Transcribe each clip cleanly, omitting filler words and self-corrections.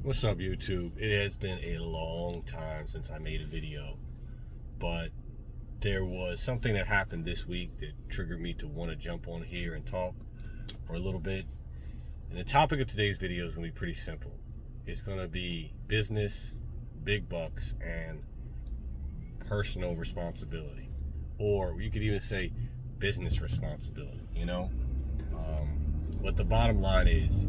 What's up, YouTube? It has been a long time since I made a video, but there was something that happened this week that triggered me to want to jump on here and talk for a little bit. And the topic of today's video is going to be pretty simple. It's going to be business, big bucks, and personal responsibility. Or you could even say business responsibility. But the bottom line is,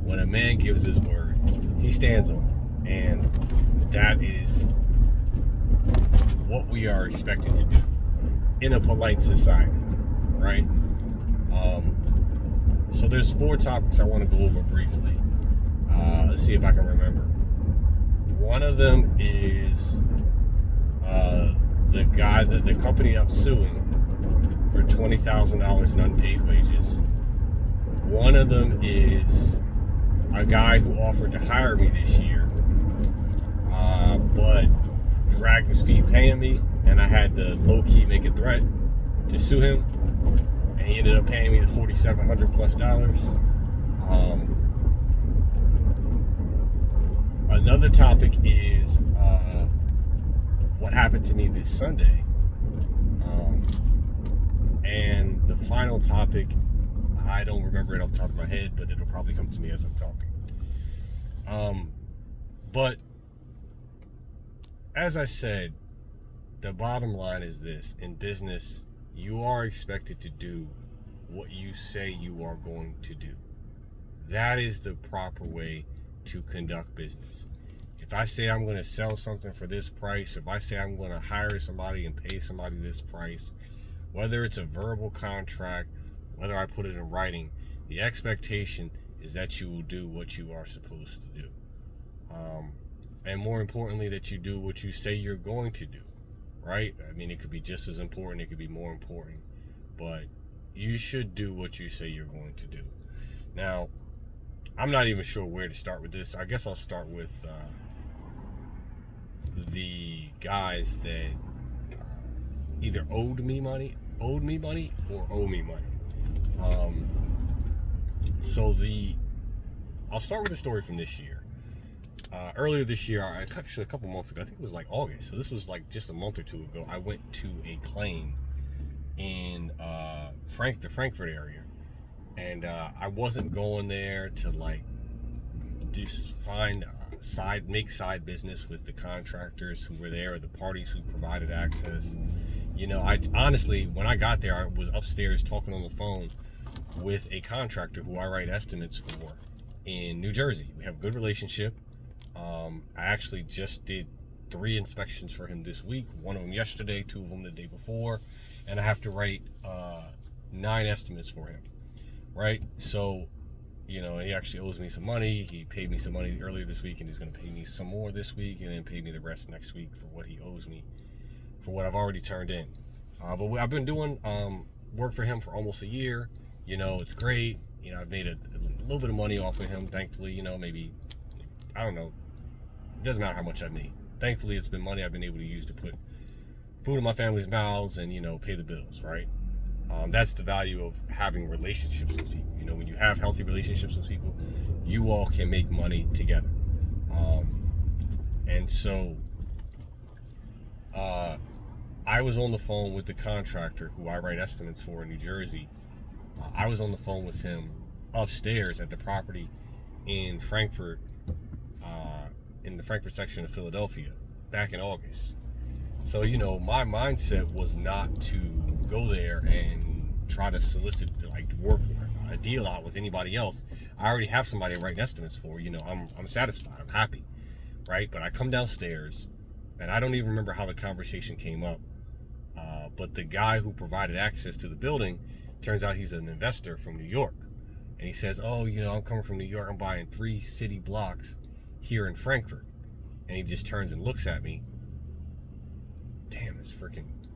when a man gives his word, he stands on it. And that is what we are expected to do in a polite society, right? So there's 4 topics I want to go over briefly. Let's see if I can remember. One of them is the company I'm suing for $20,000 in unpaid wages. One of them is a guy who offered to hire me this year, but dragged his feet paying me, and I had to low-key make a threat to sue him, and he ended up paying me the $4,700 plus. Another topic is what happened to me this Sunday, and the final topic, I don't remember it off the top of my head, but it'll probably come to me as I'm talking. But as I said, the bottom line is this: in business, you are expected to do what you say you are going to do. That is the proper way to conduct business. If I say I'm going to sell something for this price, if I say I'm going to hire somebody and pay somebody this price, whether it's a verbal contract, whether I put it in writing, the expectation is that you will do what you are supposed to do. And more importantly, that you do what you say you're going to do, right? I mean, it could be just as important, it could be more important, but you should do what you say you're going to do. Now, I'm not even sure where to start with this. I guess I'll start with the guys that either owed me money or owe me money. I'll start with a story from this year. Earlier this year, actually a couple months ago, I think it was like August, so this was like just a month or two ago, I went to a claim in the Frankfurt area, and I wasn't going there to like just make side business with the contractors who were there, or the parties who provided access. I honestly, when I got there, I was upstairs talking on the phone with a contractor who I write estimates for in New Jersey. We have a good relationship. I actually just did 3 inspections for him this week, 1 of them yesterday, 2 of them the day before, and I have to write 9 estimates for him, right? So, he actually owes me some money. He paid me some money earlier this week, and he's going to pay me some more this week, and then pay me the rest next week for what he owes me for what I've already turned in. But I've been doing work for him for almost a year. It's great. I've made a little bit of money off of him, thankfully. Maybe, I don't know. It doesn't matter how much I made. Thankfully, it's been money I've been able to use to put food in my family's mouths and, pay the bills, right? That's the value of having relationships with people. When you have healthy relationships with people, you all can make money together. And so I was on the phone with the contractor who I write estimates for in New Jersey. I was on the phone with him upstairs at the property in Frankfurt, in the Frankfurt section of Philadelphia, back in August. So, my mindset was not to go there and try to solicit, like, work a deal out with anybody else. I already have somebody writing estimates for. I'm satisfied. I'm happy, right? But I come downstairs, and I don't even remember how the conversation came up. But the guy who provided access to the building, turns out he's an investor from New York. And he says, oh, I'm coming from New York. I'm buying 3 city blocks here in Frankfurt. And he just turns and looks at me. Damn,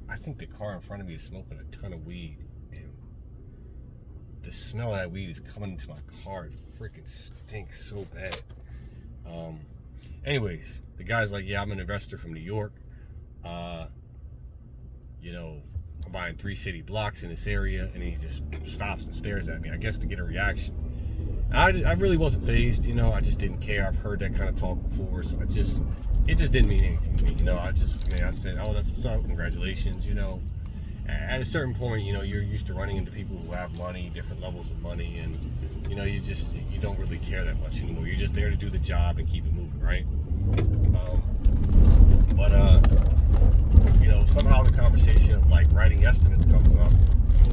I think the car in front of me is smoking a ton of weed. And the smell of that weed is coming into my car. It freaking stinks so bad. Anyways, the guy's like, yeah, I'm an investor from New York. I'm buying 3 city blocks in this area. And he just stops and stares at me, I guess to get a reaction. I really wasn't phased, you know. I just didn't care. I've heard that kind of talk before, so it just didn't mean anything to me, you know. I said, oh, that's what's up, congratulations, you know. At a certain point, you know, you're used to running into people who have money, different levels of money, and you know, you don't really care that much anymore. You're just there to do the job and keep it moving, right? But you know, somehow the conversation of like writing estimates comes up.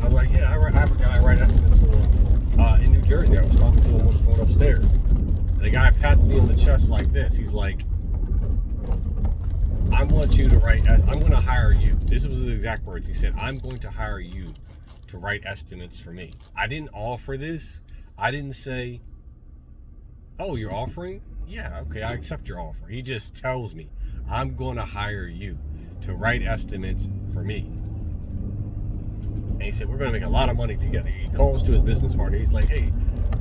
I was like, yeah, I have a guy I write estimates for in New Jersey. I was talking to him on the phone upstairs. And the guy pats me on the chest like this. He's like, I want you to write, I'm going to hire you. This was his exact words. He said, I'm going to hire you to write estimates for me. I didn't offer this. I didn't say, oh, you're offering? Yeah, okay, I accept your offer. He just tells me, I'm going to hire you to write estimates for me. And he said, we're going to make a lot of money together. He calls to his business partner. He's like, hey,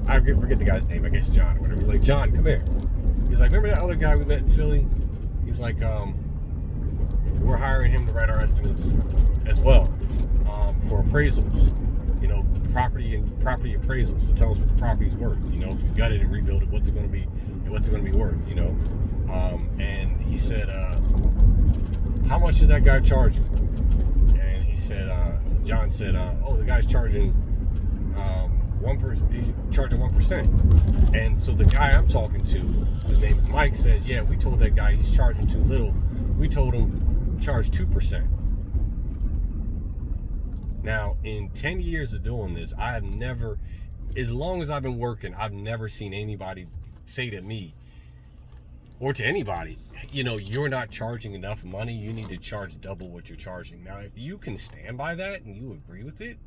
I forget the guy's name. I guess John or whatever. He's like, John, come here. He's like, remember that other guy we met in Philly? He's like, we're hiring him to write our estimates as well for appraisals. You know, property appraisals to tell us what the property's worth. You know, if you gut it and rebuild it, what's it going to be worth? You know, and he said, how much is that guy charging? And he said, John said, oh, the guy's charging 1%. He's charging 1%. And so the guy I'm talking to, whose name is Mike, says, yeah, we told that guy he's charging too little. We told him charge 2%. Now, in 10 years of doing this, I have never, as long as I've been working, I've never seen anybody say to me or to anybody, you know, you're not charging enough money. You need to charge double what you're charging. Now, if you can stand by that and you agree with it,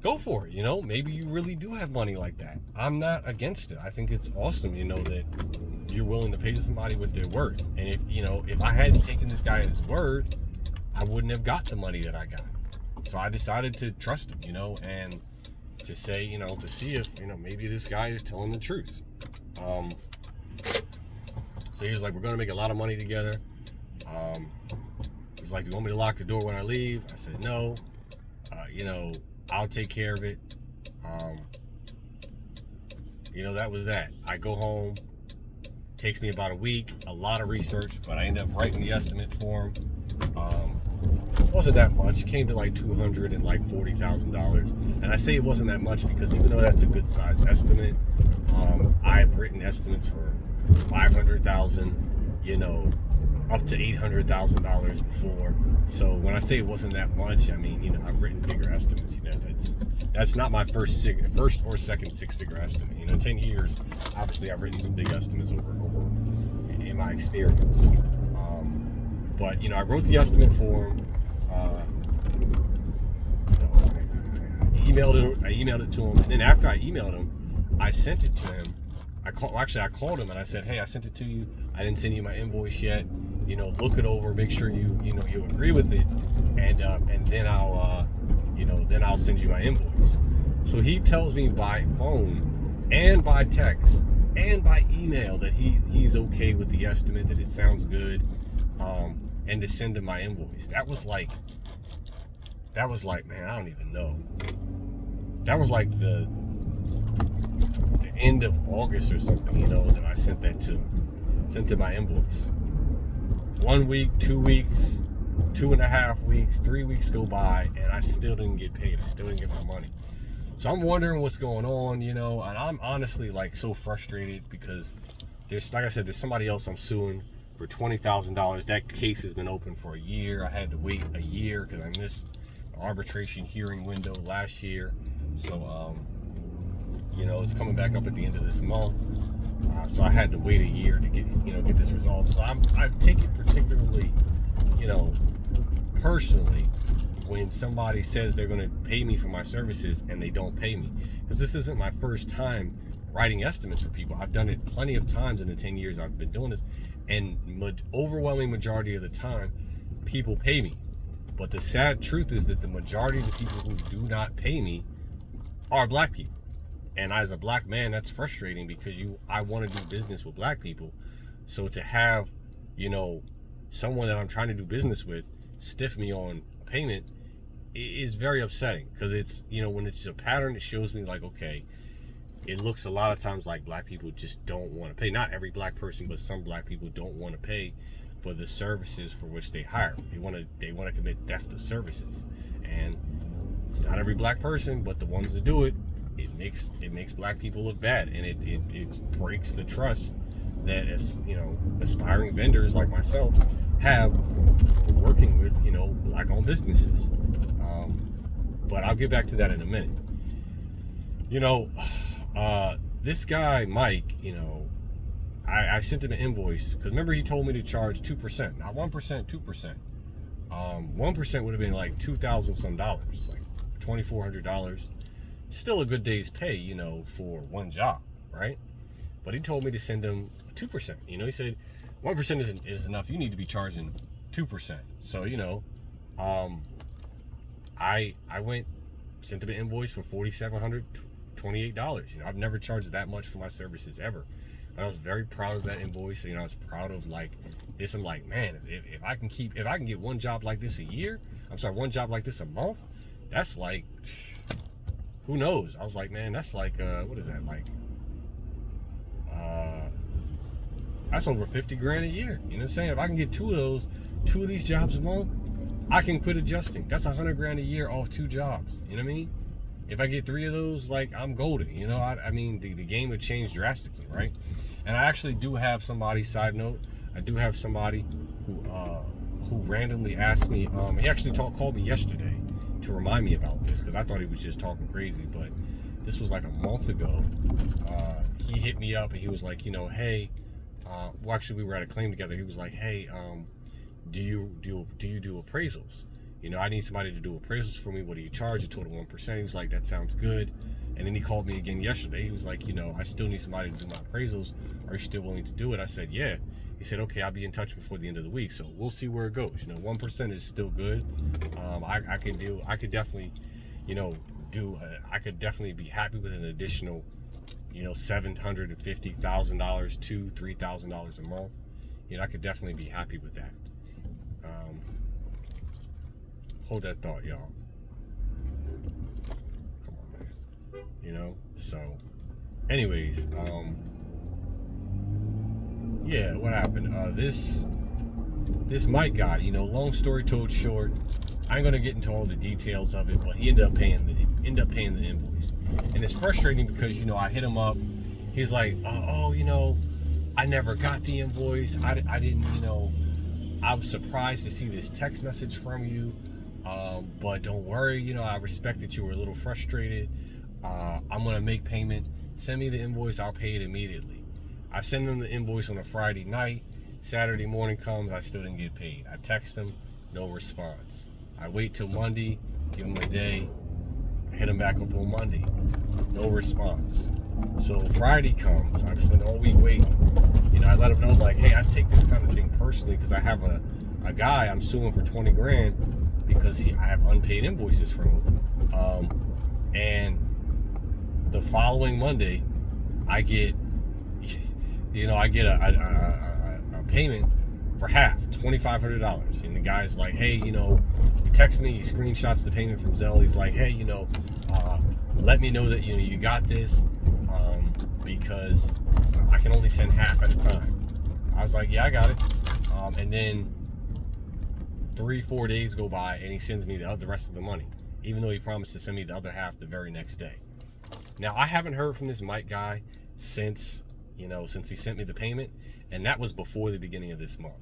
go for it. You know, maybe you really do have money like that. I'm not against it. I think it's awesome, you know, that you're willing to pay somebody what they're worth. And if, you know, if I hadn't taken this guy at his word, I wouldn't have got the money that I got. So I decided to trust him, you know, and to say, you know, to see if, you know, maybe this guy is telling the truth. So he was like, we're going to make a lot of money together. He's like, do you want me to lock the door when I leave? I said, no. You know, I'll take care of it. You know, that was that. I go home. Takes me about a week, a lot of research, but I ended up writing the estimate for him. Wasn't that much. Came to like $240,000. And I say it wasn't that much because even though that's a good size estimate, I've written estimates for $500,000, you know, up to $800,000 before. So when I say it wasn't that much, I mean, you know, I've written bigger estimates. You know, that's not my first or second six-figure estimate. You know, 10 years, obviously, I've written some big estimates over in my experience. But you know, I wrote the estimate for him. I emailed it to him, and then after I emailed him, I sent it to him. I called him and I said, hey, I sent it to you. I didn't send you my invoice yet. You know, look it over, make sure you agree with it, and then I'll send you my invoice. So he tells me by phone and by text and by email that he's okay with the estimate, that it sounds good, and to send him my invoice. That was like, man, I don't even know. That was like the end of August or something, you know, that I sent to my invoice. 1 week, 2 weeks, 2.5 weeks, 3 weeks go by, and I still didn't get paid. I still didn't get my money. So I'm wondering what's going on, you know, and I'm honestly like so frustrated because there's, like I said, there's somebody else I'm suing for $20,000. That case has been open for a year. I had to wait a year because I missed the arbitration hearing window last year. So, you know, it's coming back up at the end of this month. So I had to wait a year to get this resolved. So I take it particularly, you know, personally when somebody says they're going to pay me for my services and they don't pay me, because this isn't my first time writing estimates for people. I've done it plenty of times in the 10 years I've been doing this, and overwhelming majority of the time people pay me. But the sad truth is that the majority of the people who do not pay me are black people. And as a black man, that's frustrating because I want to do business with black people. So to have, you know, someone that I'm trying to do business with stiff me on payment is very upsetting, because it's, you know, when it's a pattern, it shows me like, okay, it looks a lot of times like black people just don't want to pay. Not every black person, but some black people don't want to pay for the services for which they hire. They want to commit theft of services, and it's not every black person, but the ones that do it, it makes black people look bad, and it breaks the trust that, as you know, aspiring vendors like myself have working with, you know, black-owned businesses. But I'll get back to that in a minute. You know, this guy Mike, you know, I sent him an invoice because remember he told me to charge 2%, not 1%, 2%. 1% would have been like $2,000 some dollars, like $2,400. Still a good day's pay, you know, for one job, right? But he told me to send him 2%. You know, he said 1% is enough. You need to be charging 2%. So, you know, I went, sent him an invoice for $4,728. You know, I've never charged that much for my services ever. And I was very proud of that invoice. You know, I was proud of like this. I'm like, man, if I can get one job like this a year, one job like this a month, that's like, who knows? I was like, man, that's like, what is that like? That's over 50 grand a year. You know what I'm saying? If I can get two of these jobs a month, I can quit adjusting. That's 100 grand a year off 2 jobs. You know what I mean? If I get 3 of those, like, I'm golden. You know, I mean, the game would change drastically, right? And I actually do have somebody, side note, I do have somebody who randomly asked me, he actually called me yesterday to remind me about this, because I thought he was just talking crazy, but this was like a month ago. He hit me up and he was like, you know, hey, well, actually we were at a claim together. He was like, hey, do you do appraisals? You know, I need somebody to do appraisals for me. What do you charge? I told him 1%. He was like, that sounds good. And then he called me again yesterday. He was like, you know, I still need somebody to do my appraisals. Are you still willing to do it? I said, yeah. He said, okay, I'll be in touch before the end of the week. So we'll see where it goes. You know, 1% is still good. I could definitely, you know, I could definitely be happy with an additional, you know, $750,000 to $3,000 a month. You know, I could definitely be happy with that. Hold that thought, y'all. Come on, man. You know, so anyways, yeah, what happened? This Mike guy, you know, long story told short, I ain't gonna get into all the details of it, but he ended up paying the invoice. And it's frustrating because, you know, I hit him up. He's like, oh, you know, I never got the invoice. I didn't, you know, I'm surprised to see this text message from you. But don't worry, you know, I respect that you were a little frustrated. I'm gonna make payment. Send me the invoice, I'll pay it immediately. I send him the invoice on a Friday night. Saturday morning comes, I still didn't get paid. I text him, no response. I wait till Monday, give him a day, hit him back up on Monday, no response. So Friday comes, I spend all week waiting. You know, I let him know, like, hey, I take this kind of thing personally because I have a guy I'm suing for 20 grand because I have unpaid invoices from him. And the following Monday, I get, you know, a payment for half, $2,500. And the guy's like, hey, you know, he texts me, he screenshots the payment from Zelle. He's like, hey, you know, let me know that, you know, you got this, because I can only send half at a time. I was like, yeah, I got it. And then 3-4 days go by and he sends me the rest of the money, even though he promised to send me the other half the very next day. Now, I haven't heard from this Mike guy since he sent me the payment, and that was before the beginning of this month.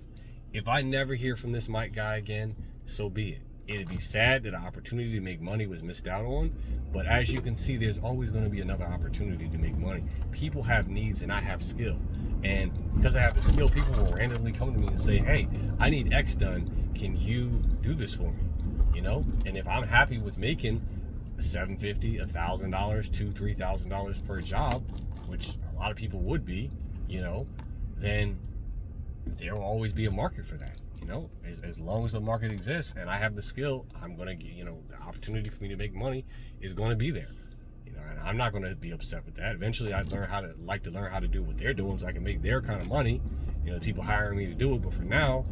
If I never hear from this Mike guy again, so be it. It'd be sad that an opportunity to make money was missed out on, but as you can see, there's always going to be another opportunity to make money. People have needs and I have skill, and because I have the skill, people will randomly come to me and say, hey, I need X done, can you do this for me? You know, and if I'm happy with making $750, $1,000, $2,000, $3,000 per job, which a lot of people would be, you know, then there will always be a market for that. You know, as long as the market exists and I have the skill, I'm gonna get, you know, the opportunity for me to make money is going to be there. You know, and I'm not going to be upset with that. Eventually, I'd learn how to do what they're doing so I can make their kind of money. You know, people hiring me to do it. But for now,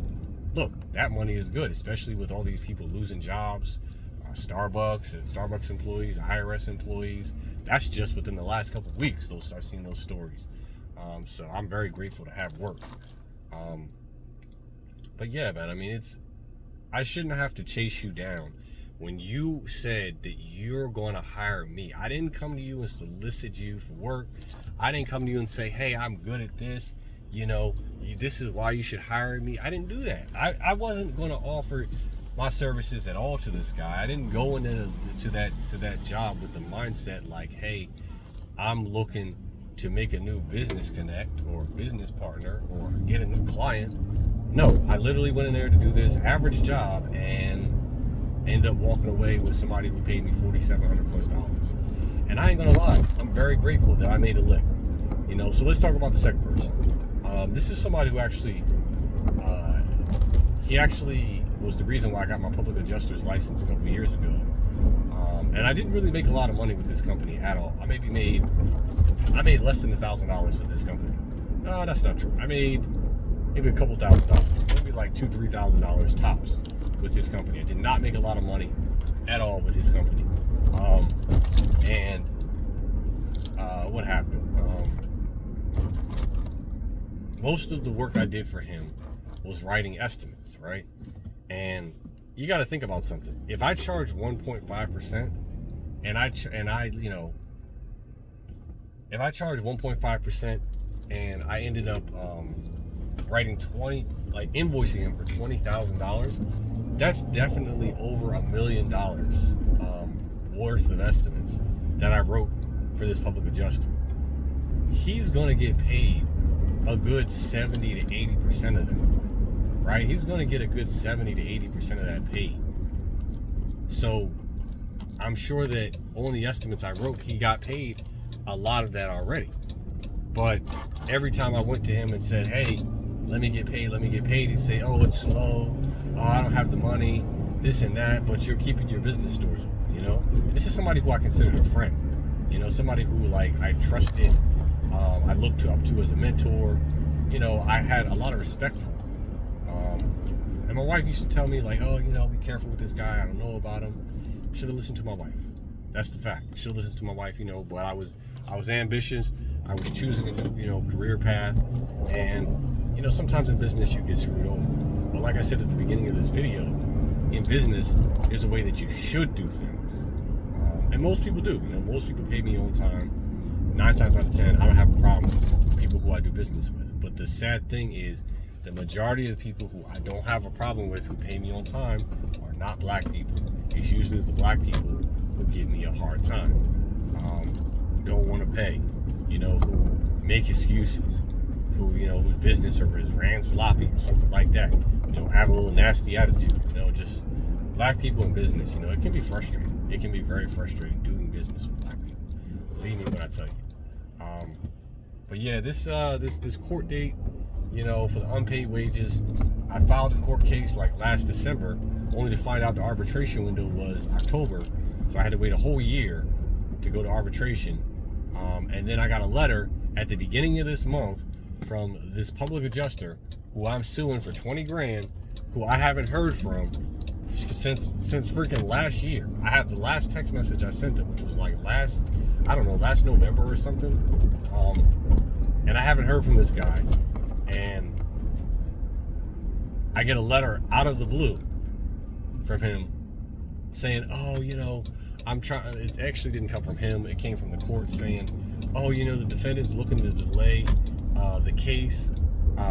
look, that money is good, especially with all these people losing jobs. Starbucks and Starbucks employees, IRS employees. That's just within the last couple of weeks. Those start seeing those stories. So I'm very grateful to have work. But yeah, man, I mean, I shouldn't have to chase you down. When you said that you're going to hire me, I didn't come to you and solicit you for work. I didn't come to you and say, hey, I'm good at this. This is why you should hire me. I didn't do that. I wasn't going to offer my services at all to this guy. I didn't go into that job with the mindset like, hey, I'm looking to make a new business connect or business partner or get a new client. No, I literally went in there to do this average job and ended up walking away with somebody who paid me $4,700+. And I ain't gonna lie, I'm very grateful that I made a lick. So let's talk about the second person. This is somebody who actually, he actually was the reason why I got my public adjuster's license a couple of years ago. And I didn't really make a lot of money with this company at all. I made less than $1,000 with this company. No, that's not true. I made maybe a couple $1,000, maybe like $2,000, $3,000 tops with this company. I did not make a lot of money at all with his company. What happened? Most of the work I did for him was writing estimates, right? And you got to think about something. If I charge 1.5%, if I charge 1.5% and I ended up writing invoicing him for $20,000, that's definitely over $1 million worth of estimates that I wrote for this public adjuster. He's gonna get paid a good 70 to 80% of that, right? He's gonna get a good 70 to 80% of that paid. So I'm sure that on the estimates I wrote, he got paid a lot of that already. But every time I went to him and said, hey, let me get paid, he'd say, oh, it's slow, oh, I don't have the money, this and that, but you're keeping your business doors open, This is somebody who I considered a friend, somebody who I trusted, I looked up to as a mentor, I had a lot of respect for him. And my wife used to tell me oh, be careful with this guy, I don't know about him. Should have listened to my wife. That's the fact. Should have listened to my wife, but I was ambitious. I was choosing a new, career path, and sometimes in business you get screwed over. But like I said at the beginning of this video, in business, there's a way that you should do things, and most people do. Most people pay me on time. 9 times out of 10, I don't have a problem with people who I do business with. But the sad thing is, the majority of the people who I don't have a problem with who pay me on time are not black people. It's usually the black people who give me a hard time, who don't want to pay, who make excuses, who, whose business or is ran sloppy or something like that, have a little nasty attitude, just black people in business, it can be frustrating. It can be very frustrating doing business with black people. Believe me when I tell you. But yeah, this court date, for the unpaid wages, I filed a court case last December, only to find out the arbitration window was October. So I had to wait a whole year to go to arbitration. And then I got a letter at the beginning of this month from this public adjuster who I'm suing for 20 grand, who I haven't heard from since freaking last year. I have the last text message I sent him, which was last November or something. And I haven't heard from this guy. And I get a letter out of the blue from him saying, oh, I'm trying. It actually didn't come from him. It came from the court saying, oh, the defendant's looking to delay the case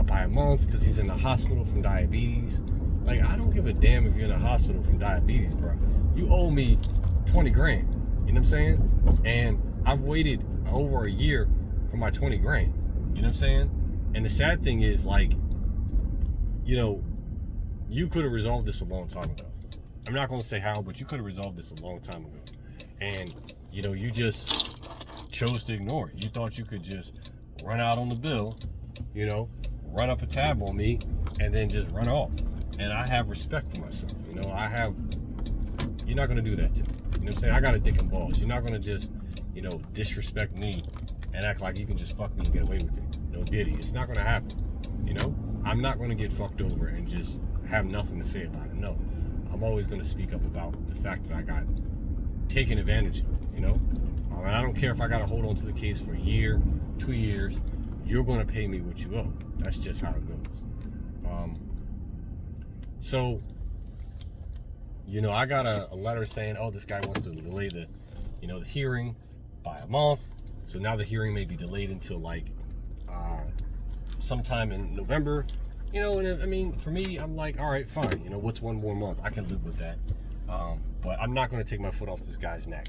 by a month because he's in the hospital from diabetes. I don't give a damn if you're in the hospital from diabetes, bro. You owe me 20 grand. You know what I'm saying? And I've waited over a year for my 20 grand. You know what I'm saying? And the sad thing is, you could have resolved this a long time ago. I'm not going to say how, but you could have resolved this a long time ago. And, you just chose to ignore it. You thought you could just run out on the bill, run up a tab on me, and then just run off. And I have respect for myself. You're not going to do that to me. You know what I'm saying? I got a dick and balls. You're not going to just, disrespect me and act like you can just fuck me and get away with it. No diddy. It's not going to happen. I'm not going to get fucked over and just have nothing to say about it. No. I'm I'm always going to speak up about the fact that I got taken advantage of, you know? And I don't care if I got to hold on to the case for a year, 2 years, you're going to pay me what you owe. That's just how it goes. So, you know, I got a letter saying, oh, this guy wants to delay the hearing by a month. So now the hearing may be delayed until like sometime in November. You know, and I mean, for me, I'm like, all right, fine. You know, what's one more month? I can live with that. But I'm not going to take my foot off this guy's neck.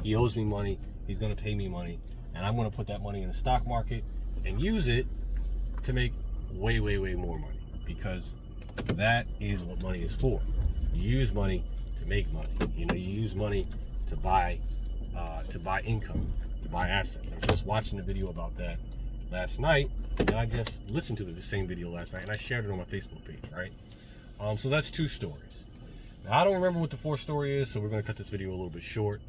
He owes me money. He's going to pay me money. And I'm going to put that money in the stock market and use it to make way, way, way more money. Because that is what money is for. You use money to make money. You know, you use money to buy income, to buy assets. I was just watching a video about that last night, and I just listened to the same video last night, and I shared it on my Facebook page, right? So that's 2 stories. Now, I don't remember what the 4th story is, so we're going to cut this video a little bit short.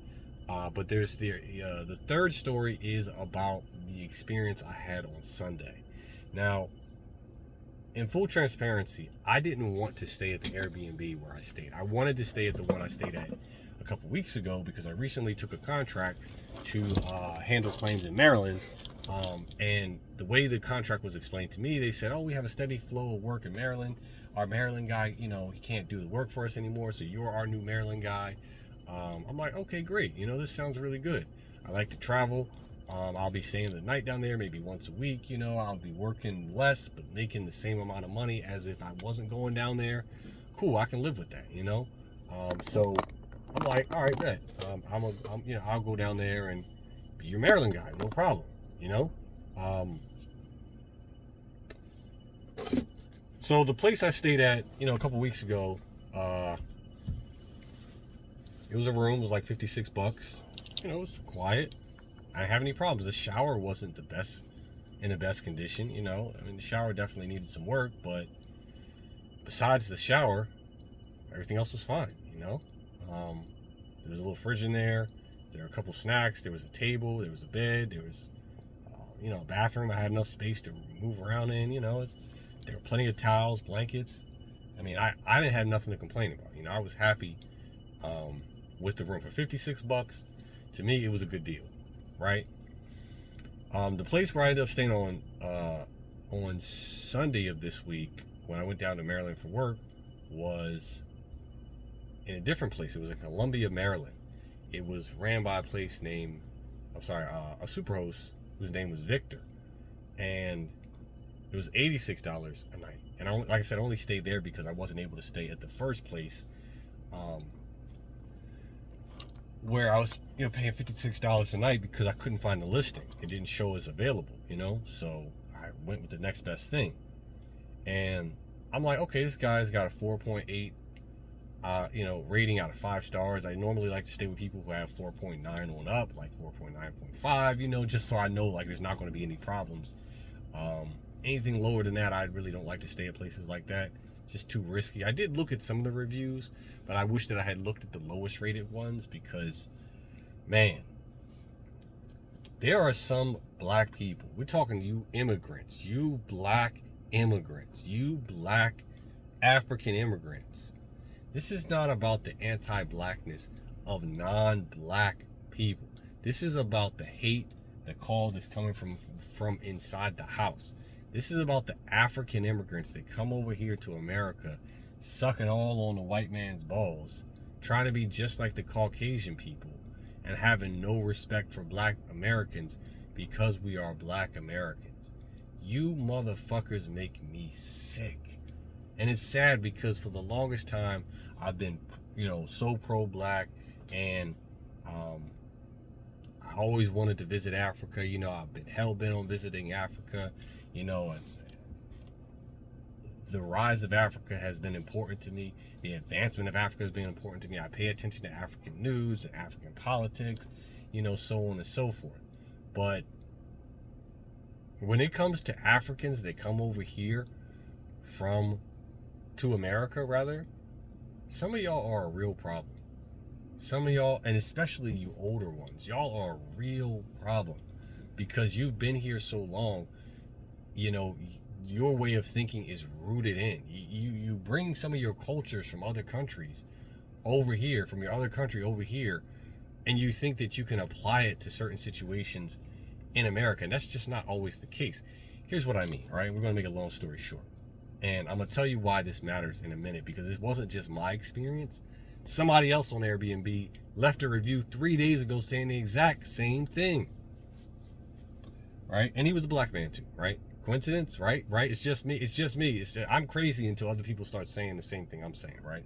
But there's the 3rd story is about the experience I had on Sunday. Now, in full transparency, I didn't want to stay at the Airbnb where I stayed. I wanted to stay at the one I stayed at a couple weeks ago because I recently took a contract to handle claims in Maryland. And the way the contract was explained to me, they said, oh, we have a steady flow of work in Maryland. Our Maryland guy, you know, he can't do the work for us anymore, so you're our new Maryland guy. I'm like, okay, great. You know, this sounds really good. I like to travel. I'll be staying the night down there maybe once a week. You know, I'll be working less but making the same amount of money as if I wasn't going down there. Cool, I can live with that, you know. So I'm like, all right, bet. You know, I'll go down there and be your Maryland guy, no problem. You know. So the place I stayed at, you know, a couple weeks ago, it was a room. It was like $56. You know, it was quiet. I didn't have any problems. The shower wasn't in the best condition, you know. I mean, the shower definitely needed some work, but besides the shower, everything else was fine, you know. There was a little fridge in there. There were a couple snacks. There was a table. There was a bed. There was, you know, a bathroom. I had enough space to move around in, you know. There were plenty of towels, blankets. I mean, I didn't have nothing to complain about. You know, I was happy with the room. For $56, to me, it was a good deal. Right. The place where I ended up staying on Sunday of this week when I went down to Maryland for work was in a different place. It was in Columbia, Maryland. It was ran by a place named, a superhost whose name was Victor, and it was $86 a night. And like I said, I only stayed there because I wasn't able to stay at the first place. Where I was, you know, paying $56 a night because I couldn't find the listing. It didn't show as available, you know? So I went with the next best thing. And I'm like, okay, this guy's got a 4.8, you know, rating out of 5 stars. I normally like to stay with people who have 4.9 on up, like 4.9.5, you know, just so I know, like, there's not going to be any problems. Anything lower than that, I really don't like to stay at places like that. Just too risky. I did look at some of the reviews, but I wish that I had looked at the lowest rated ones because, man, there are some black people. We're talking you immigrants, you black immigrants, you black African immigrants. This is not about the anti-blackness of non-black people. This is about the hate, the call that's coming from inside the house. This is about the African immigrants that come over here to America, sucking all on the white man's balls, trying to be just like the Caucasian people, and having no respect for black Americans because we are black Americans. You motherfuckers make me sick. And it's sad because for the longest time, I've been, you know, so pro-black, and I always wanted to visit Africa. You know, I've been hell-bent on visiting Africa. You know, the rise of Africa has been important to me. The advancement of Africa has been important to me. I pay attention to African news, African politics, you know, so on and so forth. But when it comes to Africans that come over here to America, rather, some of y'all are a real problem. Some of y'all, and especially you older ones, y'all are a real problem because you've been here so long. You know, your way of thinking is rooted in. You bring some of your cultures from other countries over here, from your other country over here, and you think that you can apply it to certain situations in America, and that's just not always the case. Here's what I mean, right? We're going to make a long story short. And I'm going to tell you why this matters in a minute, because it wasn't just my experience. Somebody else on Airbnb left a review 3 days ago saying the exact same thing. Right? And he was a black man too, right? Coincidence, right? Right? It's just me. It's just me. I'm crazy until other people start saying the same thing I'm saying, right?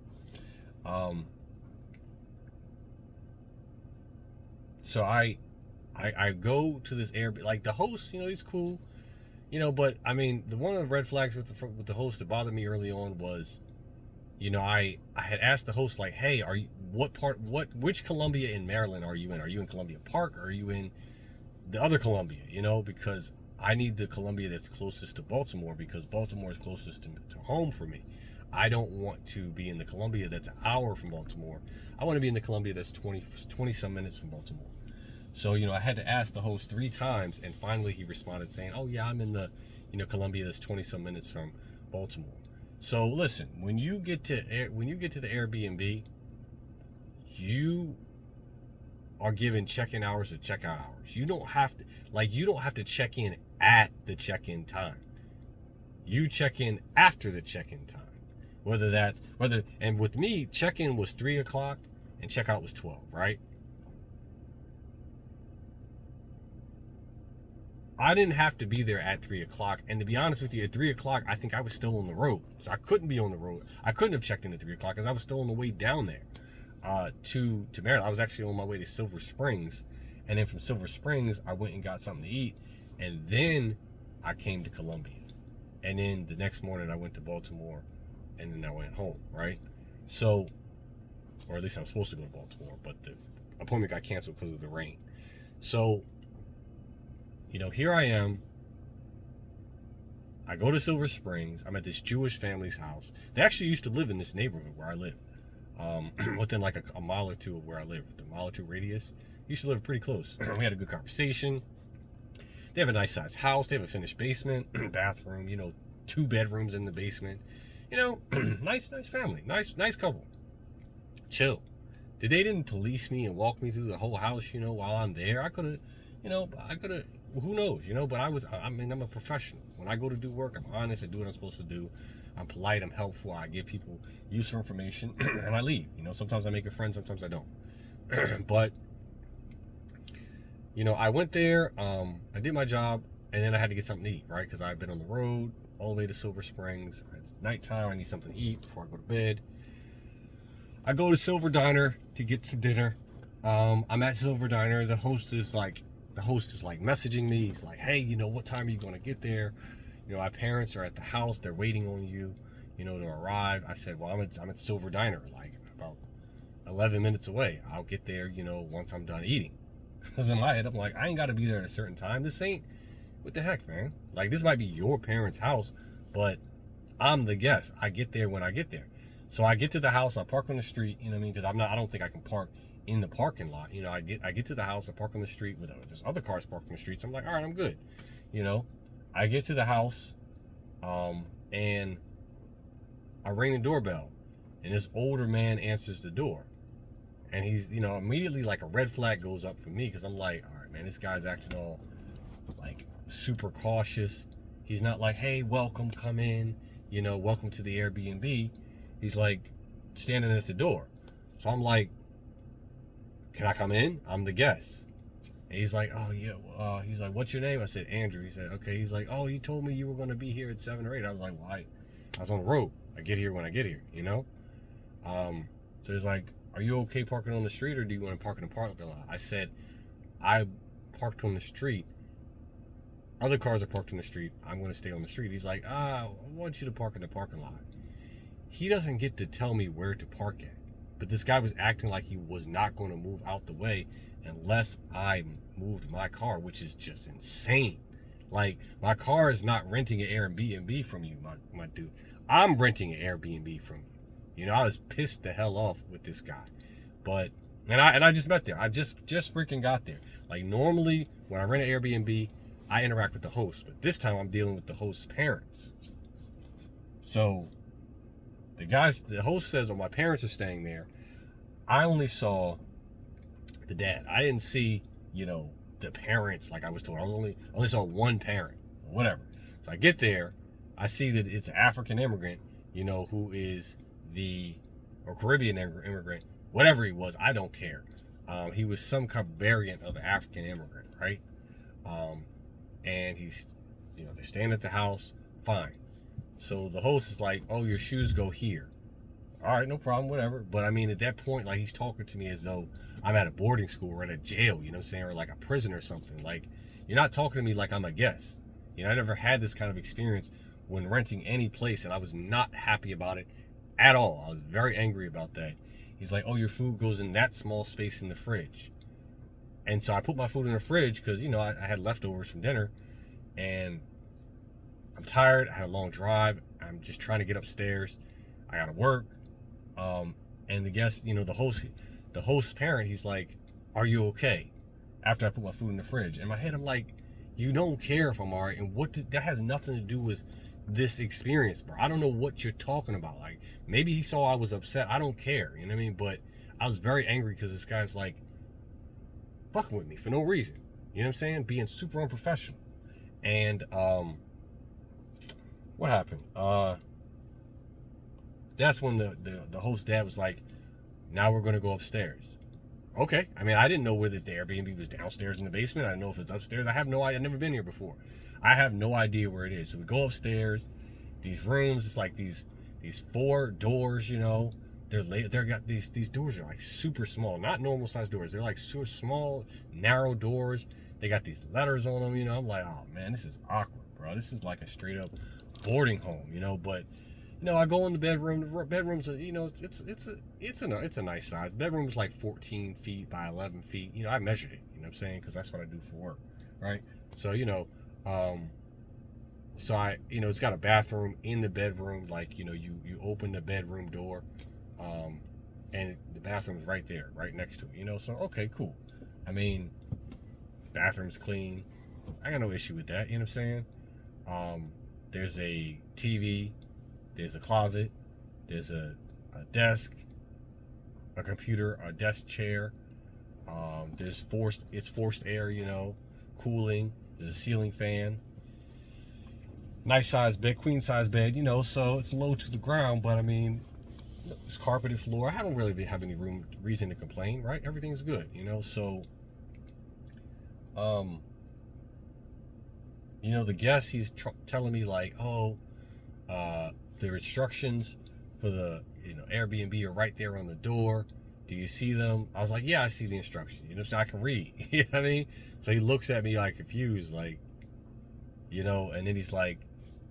So I go to this Airbnb, like the host, he's cool, but I mean, one of the red flags with the host that bothered me early on was, I had asked the host, like, hey, which Columbia in Maryland are you in? Are you in Columbia Park, or are you in the other Columbia? Because I need the Columbia that's closest to Baltimore, because Baltimore is closest to home for me. I don't want to be in the Columbia that's an hour from Baltimore. I want to be in the Columbia that's 20 some minutes from Baltimore. So, I had to ask the host 3 times, and finally he responded saying, oh yeah, I'm in the, Columbia that's 20 some minutes from Baltimore. So listen, when you get to the Airbnb, you are given check-in hours or check-out hours. You don't have to check in at the check-in time. You check in after the check-in time. And with me, check-in was 3 o'clock and check-out was 12, right? I didn't have to be there at 3 o'clock. And to be honest with you, at 3 o'clock, I think I was still on the road. So I couldn't be on the road. I couldn't have checked in at 3 o'clock because I was still on the way down there to Maryland. I was actually on my way to Silver Springs. And then from Silver Springs, I went and got something to eat. And then I came to Columbia. And then the next morning, I went to Baltimore. And then I went home, right? So, or at least I was supposed to go to Baltimore. But the appointment got canceled because of the rain. So, here I am. I go to Silver Springs. I'm at this Jewish family's house. They actually used to live in this neighborhood where I live. Within like a mile or two of where I live, the mile or two radius. Used to live pretty close. We had a good conversation. They have a nice sized house. They have a finished basement, bathroom, 2 bedrooms in the basement. Nice family. Nice couple. Chill. They didn't police me and walk me through the whole house, while I'm there. I could have, who knows, but I'm a professional. When I go to do work, I'm honest. I do what I'm supposed to do. I'm polite. I'm helpful. I give people useful information and I leave. Sometimes I make a friend, sometimes I don't. But, I went there, I did my job, and then I had to get something to eat, right? Because I've been on the road all the way to Silver Springs. It's nighttime. I need something to eat before I go to bed. I go to Silver Diner to get some dinner. I'm at Silver Diner. The host is like messaging me. He's like, hey, what time are you going to get there? My parents are at the house. They're waiting on you, to arrive. I said, well, I'm at Silver Diner, like about 11 minutes away. I'll get there, once I'm done eating. Because in my head, I'm like, I ain't got to be there at a certain time. This ain't, what the heck, man? Like, this might be your parents' house, but I'm the guest. I get there when I get there. So I get to the house. I park on the street, because I don't think I can park in the parking lot. I get to the house. I park on the street with there's other cars parked on the street. So I'm like, all right, I'm good. I get to the house, and I ring the doorbell, and this older man answers the door, and he's, immediately like a red flag goes up for me, because I'm like, all right, man, this guy's acting all like super cautious. He's not like, hey, welcome, come in, welcome to the Airbnb. He's like standing at the door. So I'm like, can I come in? I'm the guest. And he's like, oh yeah. He's like, what's your name? I said, Andrew. He said, okay. He's like, oh, he told me you were going to be here at 7 or 8. I was like, well, I was on the road. I get here when I get here, So he's like, are you okay parking on the street, or do you want to park in the parking lot? I said, I parked on the street. Other cars are parked on the street. I'm going to stay on the street. He's like, I want you to park in the parking lot. He doesn't get to tell me where to park at. But this guy was acting like he was not going to move out the way unless I moved my car, which is just insane. Like, my car is not renting an Airbnb from you, my dude. I'm renting an Airbnb from you. I was pissed the hell off with this guy. But, and I just met there. I just freaking got there. Like, normally, when I rent an Airbnb, I interact with the host. But this time, I'm dealing with the host's parents. So, the host says, oh, my parents are staying there. I only saw the dad. I didn't see, you know, the parents like I was told. I only saw one parent, whatever. So I get there, I see that it's an African immigrant, you know, who is the or Caribbean immigrant, whatever he was. I don't care. He was some kind of variant of African immigrant, right? Um, and he's, you know, they're staying at the house, fine. So the host is like, "Oh, your shoes go here." All right, no problem, whatever. But I mean, at that point, like he's talking to me as though I'm at a boarding school or at a jail, you know what I'm saying, or like a prison or something. Like you're not talking to me like I'm a guest. You know, I never had this kind of experience when renting any place, and I was not happy about it at all. I was very angry about that. He's like, "Oh, your food goes in that small space in the fridge," and so I put my food in the fridge because you know I had leftovers from dinner, and I'm tired. I had a long drive. I'm just trying to get upstairs. I gotta work. And the guest, you know, the host's parent, he's like, "Are you okay?" After I put my food in the fridge. In my head, I'm like, "You don't care if I'm alright, and that has nothing to do with this experience, bro. I don't know what you're talking about. Like, maybe he saw I was upset. I don't care. You know what I mean? But I was very angry because this guy's like fucking with me for no reason. You know what I'm saying? Being super unprofessional. And what happened? That's when the host dad was like, "Now we're gonna go upstairs." Okay. I mean, I didn't know whether the Airbnb was downstairs in the basement. I didn't know if it's upstairs. I have no idea. I've never been here before. I have no idea where it is. So we go upstairs. These rooms, it's like these four doors. You know, they're got these doors are like super small, not normal size doors. They're like super small, narrow doors. They got these letters on them. You know, I'm like, oh man, this is awkward, bro. This is like a straight up boarding home. You know, but you know, I go in the bedroom. The bedroom's, you know, it's a nice size. The bedroom's like 14 feet by 11 feet. You know, I measured it. You know what I'm saying? Because that's what I do for work, right? So you know, you know, it's got a bathroom in the bedroom. Like you know, you open the bedroom door, um, and the bathroom's right there, right next to it. You know, so okay, cool. I mean, bathroom's clean. I got no issue with that. You know what I'm saying? There's a TV. There's a closet. There's a desk, a computer, a desk chair. It's forced air, you know, cooling. There's a ceiling fan. Nice size bed, queen size bed, you know, so it's low to the ground, but I mean, it's carpeted floor. I don't really have any reason to complain, right? Everything's good, you know, so, um, you know, the guest, he's telling me like, oh, the instructions for the, you know, Airbnb are right there on the door. Do you see them? I was like, yeah, I see the instructions. You know, so I can read. You know what I mean? So he looks at me like confused, like, you know, and then he's like,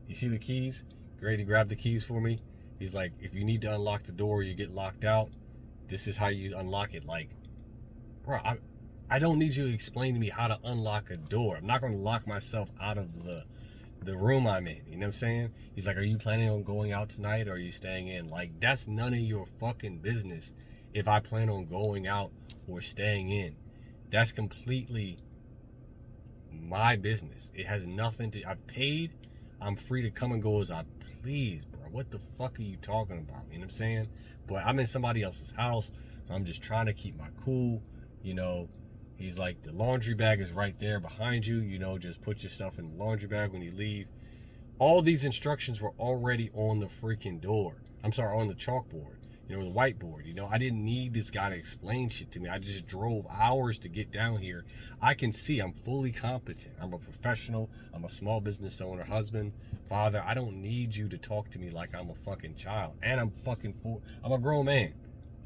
"You see the keys? You ready to grab the keys for me?" He's like, "If you need to unlock the door, you get locked out. This is how you unlock it." Like, bro, I don't need you to explain to me how to unlock a door. I'm not going to lock myself out of the room I'm in. You know what I'm saying? He's like, "Are you planning on going out tonight or are you staying in?" Like, that's none of your fucking business if I plan on going out or staying in. That's completely my business. It has nothing to, I've paid. I'm free to come and go as I please, bro. What the fuck are you talking about? You know what I'm saying? But I'm in somebody else's house, so I'm just trying to keep my cool. You know, he's like, the laundry bag is right there behind you. You know, just put your stuff in the laundry bag when you leave. All these instructions were already on the freaking door. I'm sorry, on the chalkboard, you know, the whiteboard. You know, I didn't need this guy to explain shit to me. I just drove hours to get down here. I can see I'm fully competent. I'm a professional. I'm a small business owner, husband, father. I don't need you to talk to me like I'm a fucking child. And I'm a grown man.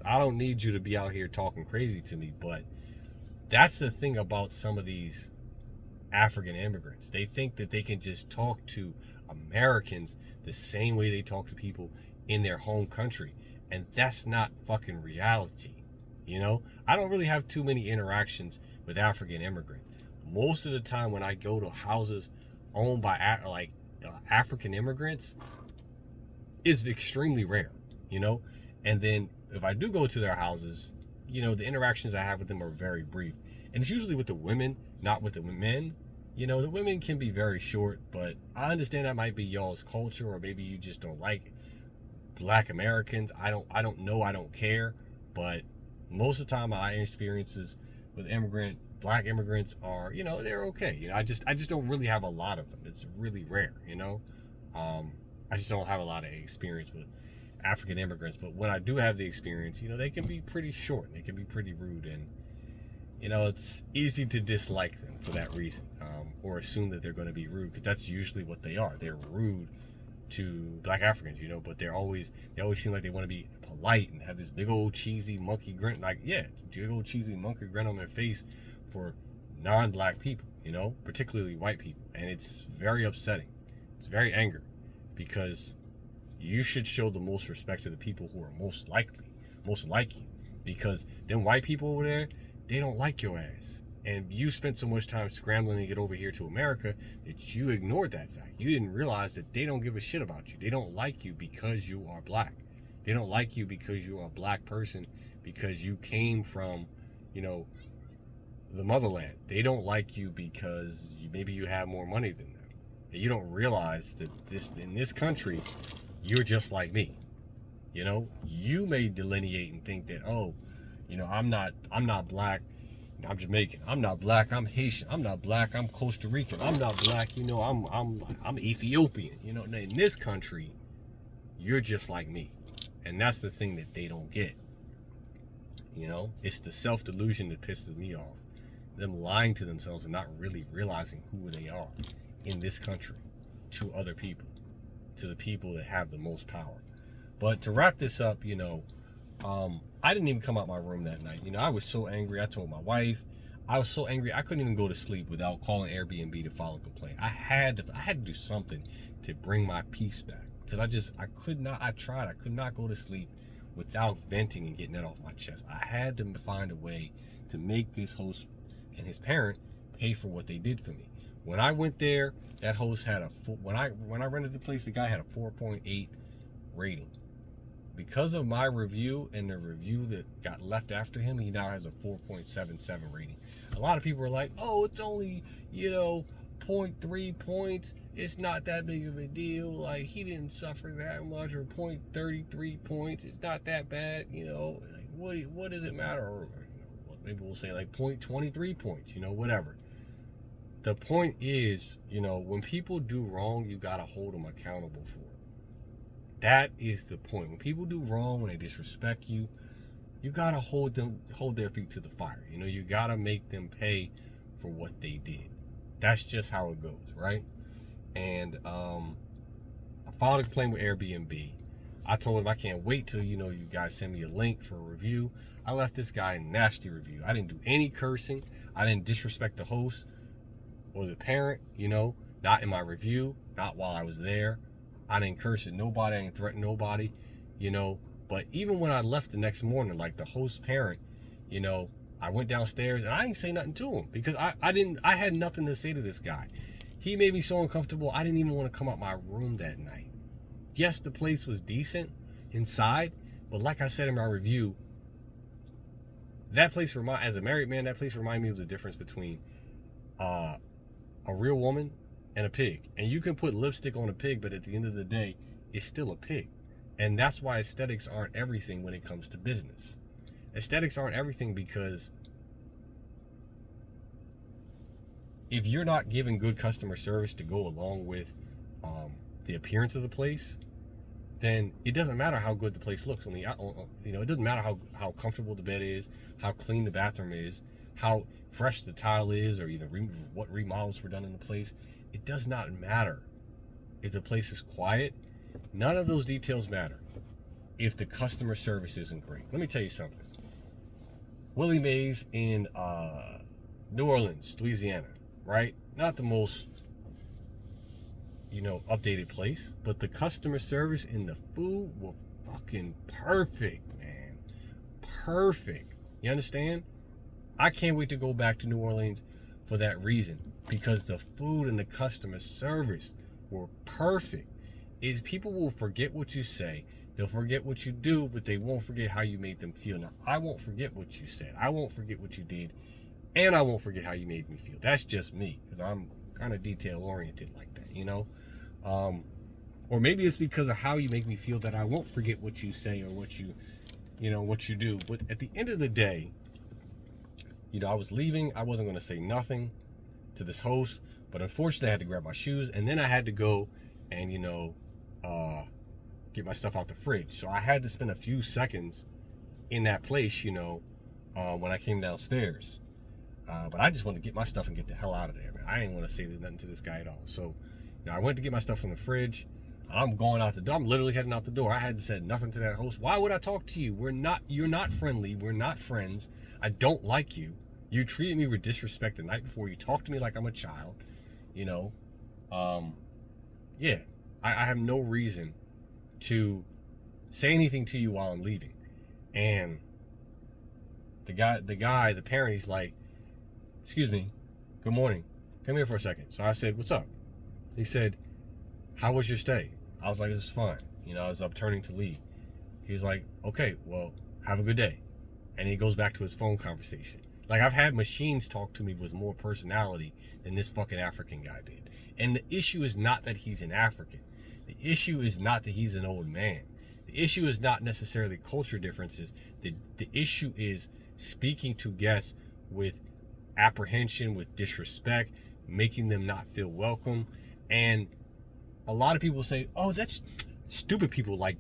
I don't need you to be out here talking crazy to me. But that's the thing about some of these African immigrants. They think that they can just talk to Americans the same way they talk to people in their home country. And that's not fucking reality. You know, I don't really have too many interactions with African immigrants. Most of the time when I go to houses owned by African immigrants, it's extremely rare, you know? And then if I do go to their houses, you know, the interactions I have with them are very brief. And it's usually with the women, not with the men. You know, the women can be very short, but I understand that might be y'all's culture, or maybe you just don't like Black Americans. I don't know, I don't care. But Most of the time, my experiences with black immigrants are, they're okay. I just don't really have a lot of them. It's really rare. I just don't have a lot of experience with African immigrants. But when I do have the experience, they can be pretty short. They can be pretty rude, and it's easy to dislike them for that reason, or assume that they're going to be rude, because that's usually what they are. They're rude to black Africans, but they always seem like they want to be polite and have this big old cheesy monkey grin, like, yeah, big old cheesy monkey grin on their face for non-black people, particularly white people. And it's very upsetting. It's very angry, because you should show the most respect to the people who are most like you, because them white people over there, they don't like your ass. And you spent so much time scrambling to get over here to America that you ignored that fact. You didn't realize that they don't give a shit about you. They don't like you because you are black. They don't like you because you are a black person, because you came from, the motherland. They don't like you because maybe you have more money than them. And you don't realize that in this country, you're just like me. You may delineate and think that, oh, I'm not black, I'm Jamaican. I'm not black, I'm Haitian. I'm not black, I'm Costa Rican. I'm not black, I'm Ethiopian. In this country, you're just like me. And that's the thing that they don't get. It's the self-delusion that pisses me off. Them lying to themselves and not really realizing who they are in this country to other people, to the people that have the most power. But to wrap this up, I didn't even come out my room that night. I was so angry. I told my wife. I was so angry I couldn't even go to sleep without calling Airbnb to file a complaint. I had to do something to bring my peace back, because I could not go to sleep without venting and getting that off my chest. I had to find a way to make this host and his parent pay for what they did for me. When I went there, that host had when I rented the place, the guy had a 4.8 rating. Because of my review and the review that got left after him, he now has a 4.77 rating. A lot of people are like, oh, it's only, 0.3 points. It's not that big of a deal. Like, he didn't suffer that much. Or 0.33 points. It's not that bad. Like, what does it matter? Or, maybe we'll say like 0.23 points, whatever. The point is, when people do wrong, you got to hold them accountable for it. That is the point. When people do wrong, when they disrespect you, you gotta hold their feet to the fire. You gotta make them pay for what they did. That's just how it goes, right? And I filed a complaint with Airbnb. I told him I can't wait till you guys send me a link for a review. I left this guy a nasty review. I didn't do any cursing. I didn't disrespect the host or the parent. Not in my review. Not while I was there. I didn't curse at nobody, I didn't threaten nobody, But even when I left the next morning, like the host parent, I went downstairs and I didn't say nothing to him, because I had nothing to say to this guy. He made me so uncomfortable, I didn't even want to come out my room that night. Yes, the place was decent inside, but like I said in my review, that place as a married man, that place reminded me of the difference between a real woman and a pig. And you can put lipstick on a pig, but at the end of the day, it's still a pig. And that's why aesthetics aren't everything when it comes to business. Aesthetics aren't everything, because if you're not giving good customer service to go along with the appearance of the place, then it doesn't matter how good the place looks. It doesn't matter how comfortable the bed is, how clean the bathroom is, how fresh the tile is, or what remodels were done in the place. It does not matter if the place is quiet. None of those details matter if the customer service isn't great. Let me tell you something. Willie Mays in New Orleans, Louisiana, right? Not the most, updated place, but the customer service and the food were fucking perfect, man. Perfect. You understand? I can't wait to go back to New Orleans for that reason, because the food and the customer service were perfect. People will forget what you say, they'll forget what you do, but they won't forget how you made them feel. Now, I won't forget what you said, I won't forget what you did, and I won't forget how you made me feel. That's just me, because I'm kind of detail oriented like that, or maybe it's because of how you make me feel that I won't forget what you say or what you you know, what you do. But at the end of the day, you know, I was leaving. I wasn't going to say nothing to this host, but unfortunately I had to grab my shoes, and then I had to go and, you know, get my stuff out the fridge. So I had to spend a few seconds in that place, you know, when I came downstairs. But I just wanted to get my stuff and get the hell out of there, man. I didn't want to say nothing to this guy at all. So, you know, I went to get my stuff from the fridge. I'm going out the door. I'm literally heading out the door. I hadn't said nothing to that host. Why would I talk to you? You're not friendly. We're not friends. I don't like you. You treated me with disrespect the night before. You talked to me like I'm a child. You know, yeah, I have no reason to say anything to you while I'm leaving. And the parent, he's like, excuse me, good morning. Come here for a second. So I said, what's up? He said, how was your stay? I was like, it's fine. You know, as I'm turning to leave. He's like, okay, well, have a good day. And he goes back to his phone conversation. Like, I've had machines talk to me with more personality than this fucking African guy did. And the issue is not that he's an African. The issue is not that he's an old man. The issue is not necessarily culture differences. The issue is speaking to guests with apprehension, with disrespect, making them not feel welcome. And a lot of people say, oh, that's stupid people, like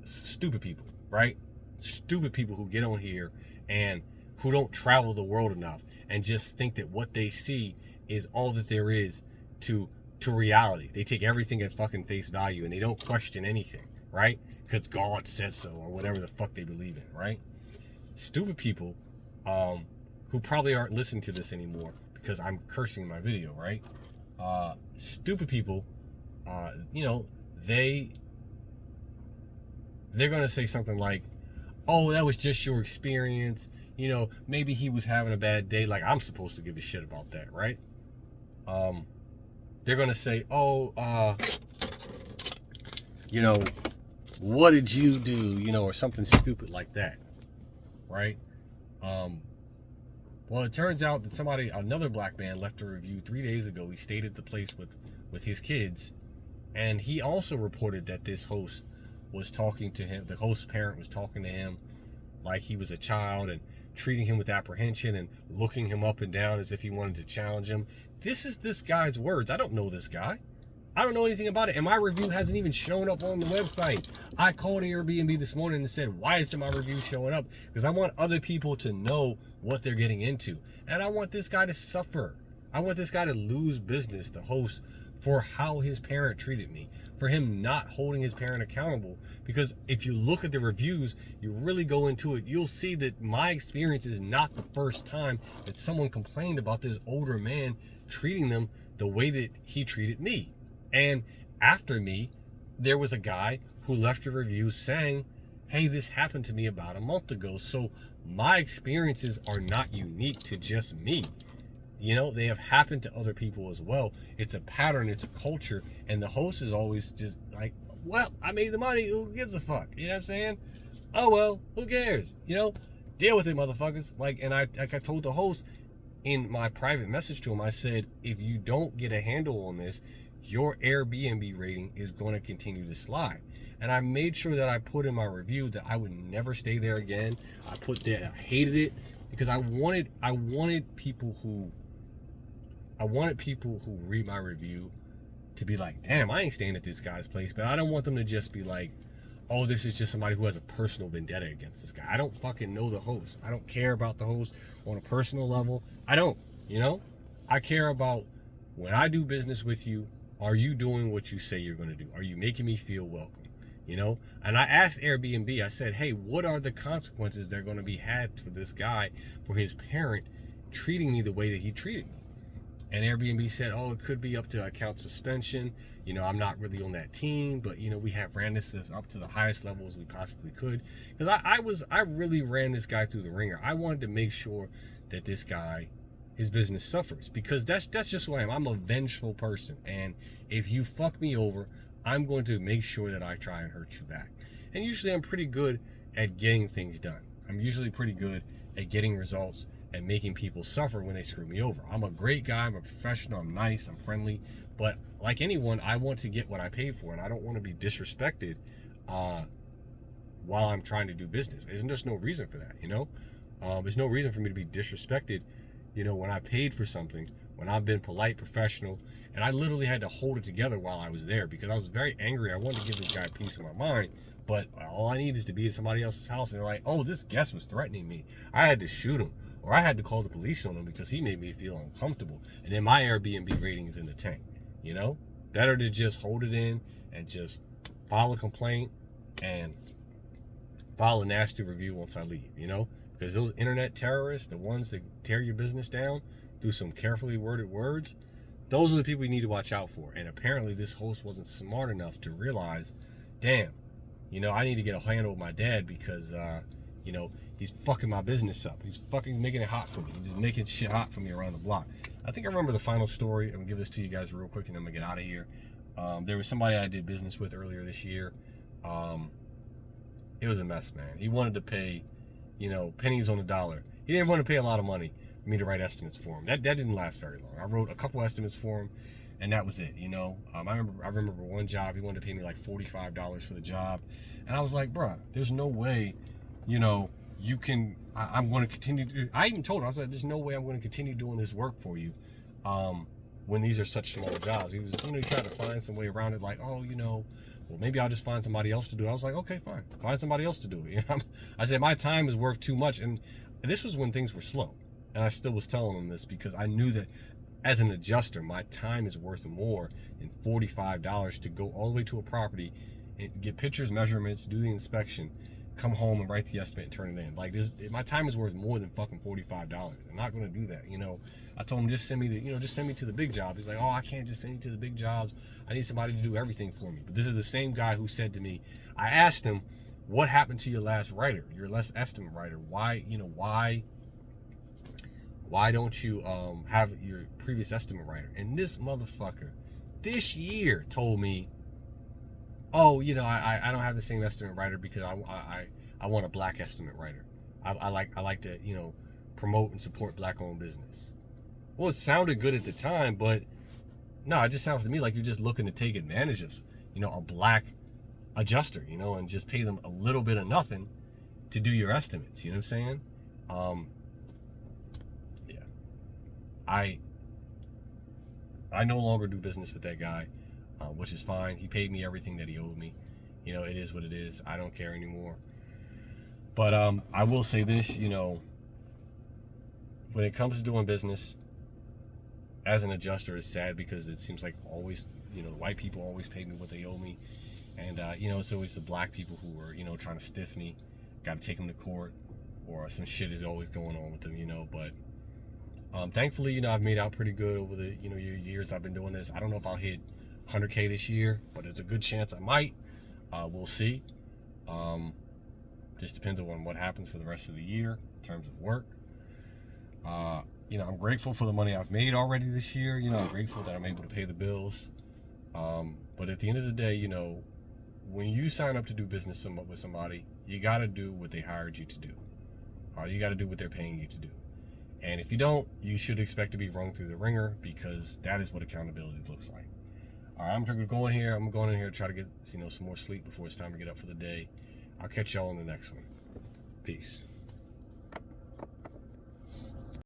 stupid people, right? Stupid people who get on here and who don't travel the world enough and just think that what they see is all that there is to reality. They take everything at fucking face value and they don't question anything, right? Because God said so, or whatever the fuck they believe in, right? Stupid people who probably aren't listening to this anymore because I'm cursing in my video, right? Stupid people, you know, they're gonna say something like, oh, that was just your experience, you know, maybe he was having a bad day. Like, I'm supposed to give a shit about that, right? They're gonna say, oh, you know, what did you do, you know, or something stupid like that, right? Well, it turns out that another black man left a review 3 days ago. He stayed at the place with his kids, and he also reported that this host was talking to him. The host's parent was talking to him like he was a child and treating him with apprehension and looking him up and down as if he wanted to challenge him. This is this guy's words. I don't know this guy. I don't know anything about it, and my review hasn't even shown up on the website. I called Airbnb this morning and said, why isn't my review showing up? Because I want other people to know what they're getting into. And I want this guy to suffer. I want this guy to lose business, the host, for how his parent treated me, for him not holding his parent accountable. Because if you look at the reviews, you really go into it, you'll see that my experience is not the first time that someone complained about this older man treating them the way that he treated me. And after me, there was a guy who left a review saying, hey, this happened to me about a month ago. So my experiences are not unique to just me. You know, they have happened to other people as well. It's a pattern, it's a culture. And the host is always just like, well, I made the money, who gives a fuck? You know what I'm saying? Oh, well, who cares? You know, deal with it, motherfuckers. Like, and I told the host in my private message to him, I said, if you don't get a handle on this, your Airbnb rating is going to continue to slide. And I made sure that I put in my review that I would never stay there again. I put that I hated it because I wanted people who read my review to be like, damn, I ain't staying at this guy's place. But I don't want them to just be like, oh, this is just somebody who has a personal vendetta against this guy. I don't fucking know the host. I don't care about the host on a personal level. I don't, you know? I care about when I do business with you, are you doing what you say you're going to do? Are you making me feel welcome? You know? And I asked Airbnb, I said, hey, what are the consequences that are going to be had for this guy, for his parent treating me the way that he treated me? And Airbnb said, oh, it could be up to account suspension. You know, I'm not really on that team, but, you know, we have ran this up to the highest levels we possibly could. Because I really ran this guy through the ringer. I wanted to make sure that this guy, his business suffers, because that's just who I am. I'm a vengeful person, and if you fuck me over, I'm going to make sure that I try and hurt you back. And usually I'm pretty good at getting things done. I'm usually pretty good at getting results and making people suffer when they screw me over. I'm a great guy, I'm a professional, I'm nice, I'm friendly, but like anyone, I want to get what I paid for, and I don't want to be disrespected while I'm trying to do business. There's no reason for that, you know? There's no reason for me to be disrespected, you know, when I paid for something, when I've been polite, professional, and I literally had to hold it together while I was there because I was very angry. I wanted to give this guy a piece of my mind, but all I need is to be at somebody else's house and they're like, oh, this guest was threatening me. I had to shoot him, or I had to call the police on him because he made me feel uncomfortable. And then my Airbnb rating is in the tank, you know? Better to just hold it in and just file a complaint and file a nasty review once I leave, you know? Because those internet terrorists, the ones that tear your business down through some carefully worded words, those are the people you need to watch out for. And apparently this host wasn't smart enough to realize, damn, you know, I need to get a handle with my dad because, you know, he's fucking my business up. He's fucking making it hot for me. He's making shit hot for me around the block. I think I remember the final story. I'm gonna give this to you guys real quick and then I'm gonna get out of here. There was somebody I did business with earlier this year. It was a mess, man. He wanted to pay, you know, pennies on the dollar. He didn't want to pay a lot of money for me to write estimates for him. That didn't last very long. I wrote a couple estimates for him, and that was it. You know, I remember one job. He wanted to pay me like $45 for the job, and I was like, bruh, there's no way, you know, you can. I'm going to continue. I even told him, I said, there's no way I'm going to continue doing this work for you, when these are such small jobs. He was, you know, he tried to find some way around it, like, oh, you know, well, maybe I'll just find somebody else to do it. I was like, okay, fine, find somebody else to do it. You know? I said, my time is worth too much, and this was when things were slow, and I still was telling him this because I knew that as an adjuster, my time is worth more than $45 to go all the way to a property and get pictures, measurements, do the inspection, come home and write the estimate and turn it in. Like, my time is worth more than fucking $45. I'm not going to do that, you know. I told him, just send me just send me to the big job. He's like, oh, I can't just send you to the big jobs. I need somebody to do everything for me. But this is the same guy who said to me, I asked him, what happened to your last writer, your last estimate writer? Why don't you have your previous estimate writer? And this motherfucker this year told me, oh, you know, I don't have the same estimate writer because I want a black estimate writer. I like to, you know, promote and support black owned business. Well, it sounded good at the time, but no, it just sounds to me like you're just looking to take advantage of, you know, a black adjuster, you know, and just pay them a little bit of nothing to do your estimates. You know what I'm saying? Yeah. I no longer do business with that guy, which is fine. He paid me everything that he owed me. You know, it is what it is. I don't care anymore. But I will say this, you know, when it comes to doing business as an adjuster, it's sad because it seems like always, you know, the white people always pay me what they owe me. And, you know, it's always the black people who are, you know, trying to stiff me. Got to take them to court, or some shit is always going on with them, you know. But thankfully, you know, I've made out pretty good over the, you know, years I've been doing this. I don't know if I'll hit 100K this year, but there's a good chance I might. We'll see. Just depends on what happens for the rest of the year in terms of work. You know, I'm grateful for the money I've made already this year. You know, I'm grateful that I'm able to pay the bills. But at the end of the day, you know, when you sign up to do business with somebody, you got to do what they hired you to do. You got to do what they're paying you to do. And if you don't, you should expect to be rung through the ringer, because that is what accountability looks like. All right, I'm going in here to try to get, you know, some more sleep before it's time to get up for the day. I'll catch y'all on the next one. Peace.